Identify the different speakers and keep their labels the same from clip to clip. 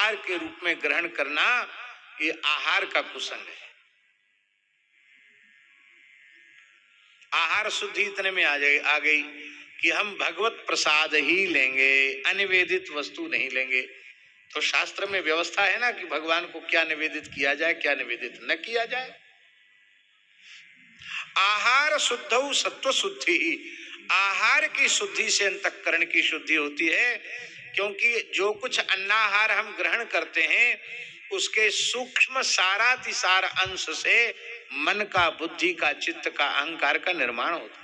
Speaker 1: आहार के रूप में ग्रहण करना, ये आहार का कुसंग है। आहार शुद्धि इतने में आ गई कि हम भगवत प्रसाद ही लेंगे, अनिवेदित वस्तु नहीं लेंगे। तो शास्त्र में व्यवस्था है ना कि भगवान को क्या निवेदित किया जाए, क्या निवेदित न किया जाए। आहार शुद्धौ सत्व शुद्धि, आहार की शुद्धि से अंतःकरण की शुद्धि होती है, क्योंकि जो कुछ अन्नाहार हम ग्रहण करते हैं उसके सूक्ष्म सारातिसार अंश से मन का, बुद्धि का, चित्त का, अहंकार का निर्माण होता है।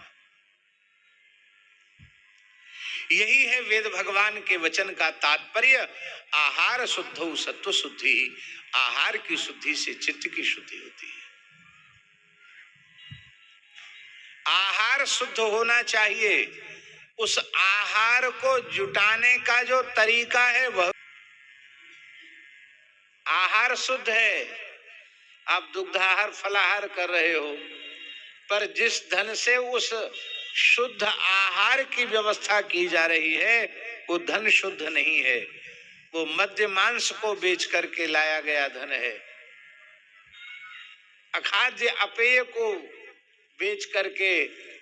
Speaker 1: यही है वेद भगवान के वचन का तात्पर्य। आहार शुद्धौ सत्व शुद्धि, आहार की शुद्धि से चित्त की शुद्धि होती है। आहार शुद्ध होना चाहिए, उस आहार को जुटाने का जो तरीका है वह आहार शुद्ध है। आप दुग्धाहार फलाहार कर रहे हो, पर जिस धन से उस शुद्ध आहार की व्यवस्था की जा रही है वो धन शुद्ध नहीं है, वो मद्य मांस को बेच करके लाया गया धन है, अखाद्य अपेय को बेच करके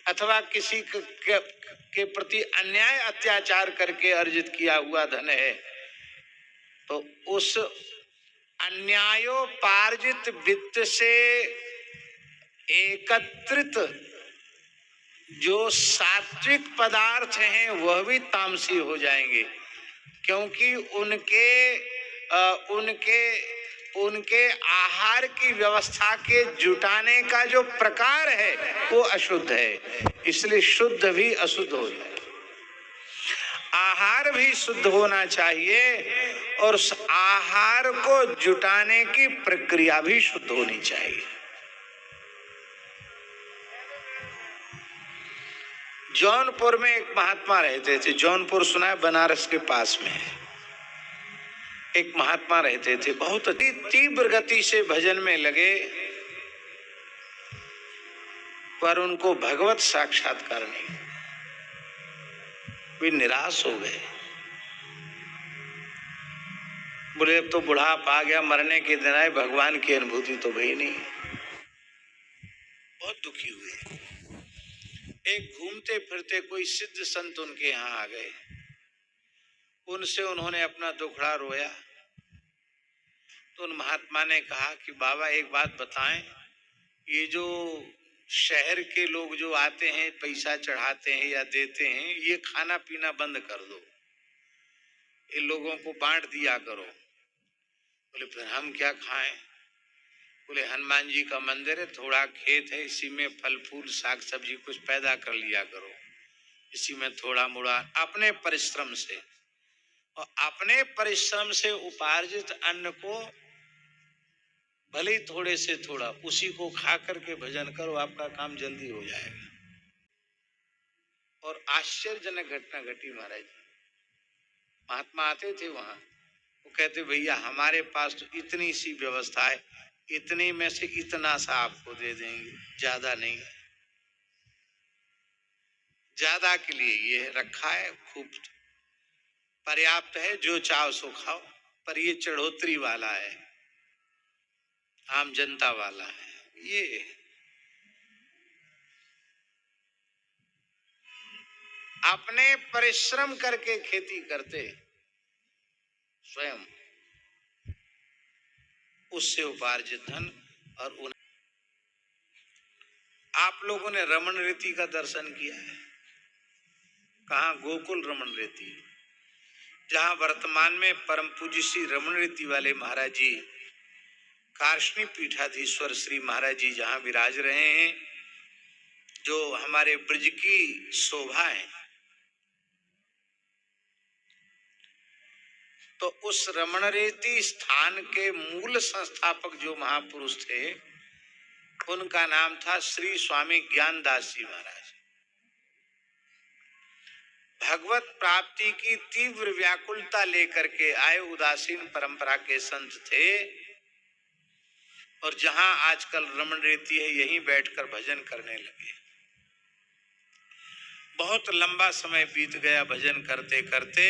Speaker 1: अथवा किसी के प्रति अन्याय अत्याचार करके अर्जित किया हुआ धन है। तो उस अन्यायोपार्जित वित्त से एकत्रित जो सात्विक पदार्थ हैं वह भी तामसी हो जाएंगे, क्योंकि उनके आहार की व्यवस्था के जुटाने का जो प्रकार है वो अशुद्ध है। इसलिए शुद्ध भी अशुद्ध हो जाए। आहार भी शुद्ध होना चाहिए और उस आहार को जुटाने की प्रक्रिया भी शुद्ध होनी चाहिए। जौनपुर में एक महात्मा रहते थे। जौनपुर सुना है, बनारस के पास में है। एक महात्मा रहते थे, बहुत तीव्र गति से भजन में लगे, पर उनको भगवत साक्षात्कार नहीं। वे निराश हो गए। बोले अब तो बुढ़ापा आ गया, मरने के दिन आए, भगवान की अनुभूति तो भई नहीं। बहुत दुखी हुए। एक घूमते फिरते कोई सिद्ध संत उनके यहाँ आ गए। उनसे उन्होंने अपना दुखड़ा रोया। तो उन महात्मा ने कहा कि बाबा एक बात बताएं, ये जो शहर के लोग जो आते हैं, पैसा चढ़ाते हैं या देते हैं, ये खाना पीना बंद कर दो, इन लोगों को बांट दिया करो। बोले फिर हम क्या खाएं? बोले हनुमान जी का मंदिर है, थोड़ा खेत है, इसी में फल फूल साग सब्जी कुछ पैदा कर लिया करो, इसी में थोड़ा मोड़ा अपने परिश्रम से, और अपने परिश्रम से उपार्जित अन्न को भले ही थोड़े से थोड़ा उसी को खा करके भजन करो, आपका काम जल्दी हो जाएगा। और आश्चर्यजनक घटना घटी महाराज। महात्मा आते थे वहां, वो कहते भैया हमारे पास तो इतनी सी व्यवस्था है, इतनी में से इतना सा आपको दे देंगे, ज्यादा नहीं है। ज्यादा के लिए ये रखा है, खूब पर्याप्त है, जो चाहो सो खाओ, पर ये चढ़ोतरी वाला है, आम जनता वाला है। ये अपने परिश्रम करके खेती करते स्वयं, उससे उपार्जित धन। और उन आप लोगों ने रमण रीति का दर्शन किया है? कहाँ? गोकुल रमण रीति, जहां वर्तमान में परम पूज्य श्री रमण रीति वाले महाराज जी, कार्ष्णी पीठाधीश्वर श्री महाराज जी जहां विराज रहे हैं, जो हमारे ब्रज की शोभा है। तो उस रमणरेती स्थान के मूल संस्थापक जो महापुरुष थे, उनका नाम था श्री स्वामी ज्ञानदास जी महाराज। भगवत प्राप्ति की तीव्र व्याकुलता लेकर के आए उदासीन परंपरा के संत थे, और जहां आजकल रमण रेती है यहीं बैठकर भजन करने लगे। बहुत लंबा समय बीत गया भजन करते करते।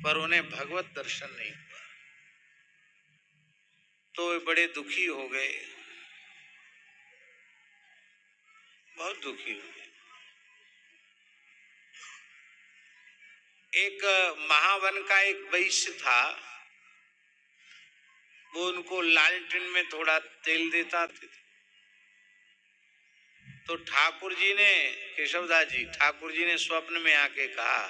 Speaker 1: पर उन्हें भगवत दर्शन नहीं हुआ, तो वे बड़े दुखी हो गए, बहुत दुखी हो गए। एक महावन का एक वैश्य था, वो उनको लालटेन में थोड़ा तेल देता था। तो ठाकुर जी ने, केशवदास जी ठाकुर जी ने स्वप्न में आके कहा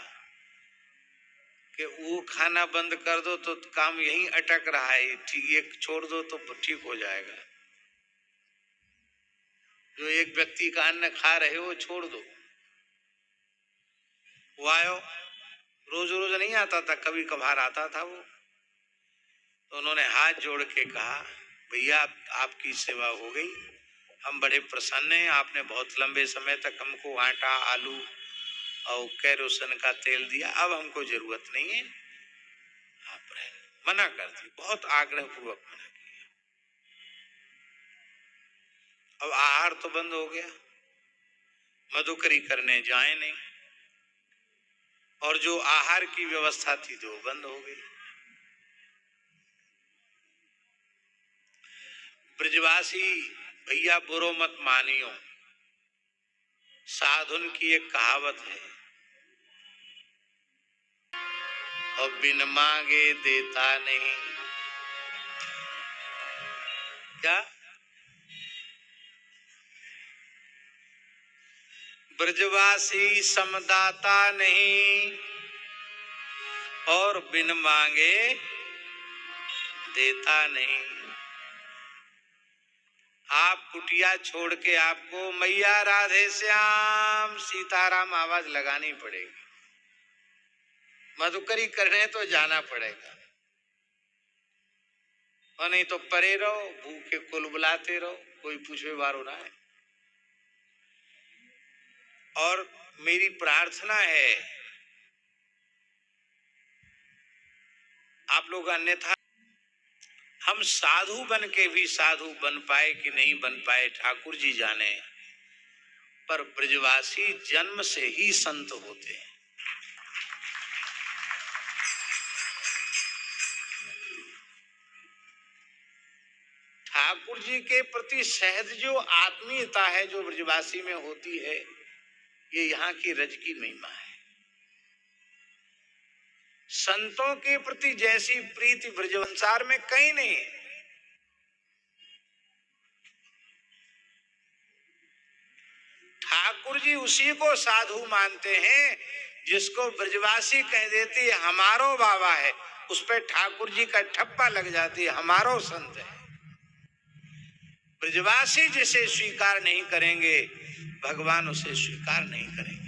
Speaker 1: कि वो खाना बंद कर दो तो काम यहीं अटक रहा है, ठीक एक छोड़ दो तो ठीक हो जाएगा। जो एक व्यक्ति का अन्न खा रहे हो छोड़ दो। वो आयो, रोज रोज नहीं आता था, कभी कभार आता था वो। तो उन्होंने हाथ जोड़ के कहा, भैया आपकी सेवा हो गई, हम बड़े प्रसन्न हैं, आपने बहुत लंबे समय तक हमको आटा, आलू और केरोसिन का तेल दिया, अब हमको जरूरत नहीं है, आप रहे। मना कर दी, बहुत आग्रह पूर्वक मना किया। अब आहार तो बंद हो गया, मधुकरी करने जाए नहीं, और जो आहार की व्यवस्था थी तो बंद हो गई। ब्रजवासी भैया बुरो मत मानियो, साधुन की एक कहावत है, और बिन मांगे देता नहीं। क्या? ब्रजवासी समदाता नहीं, और बिन मांगे देता नहीं। आप कुटिया छोड़ के आपको मैया राधे श्याम सीताराम आवाज लगानी पड़ेगी, मधुकरी करने तो जाना पड़ेगा, और नहीं तो परे रहो, भूखे कुल बुलाते रहो, कोई पूछे बारो ना है। और मेरी प्रार्थना है आप लोग, अन्यथा हम साधु बन के भी साधु बन पाए कि नहीं बन पाए ठाकुर जी जाने, पर ब्रजवासी जन्म से ही संत होते हैं। ठाकुर जी के प्रति सहज जो आत्मीयता है जो ब्रजवासी में होती है, ये यहाँ की रज की महिमा है। संतों के प्रति जैसी प्रीति ब्रजवंसार में कहीं नहीं है। ठाकुर जी उसी को साधु मानते हैं जिसको ब्रजवासी कह देती है हमारो बाबा है, उस पर ठाकुर जी का ठप्पा लग जाती है, हमारो संत है। ब्रजवासी जिसे स्वीकार नहीं करेंगे, भगवान उसे स्वीकार नहीं करेंगे।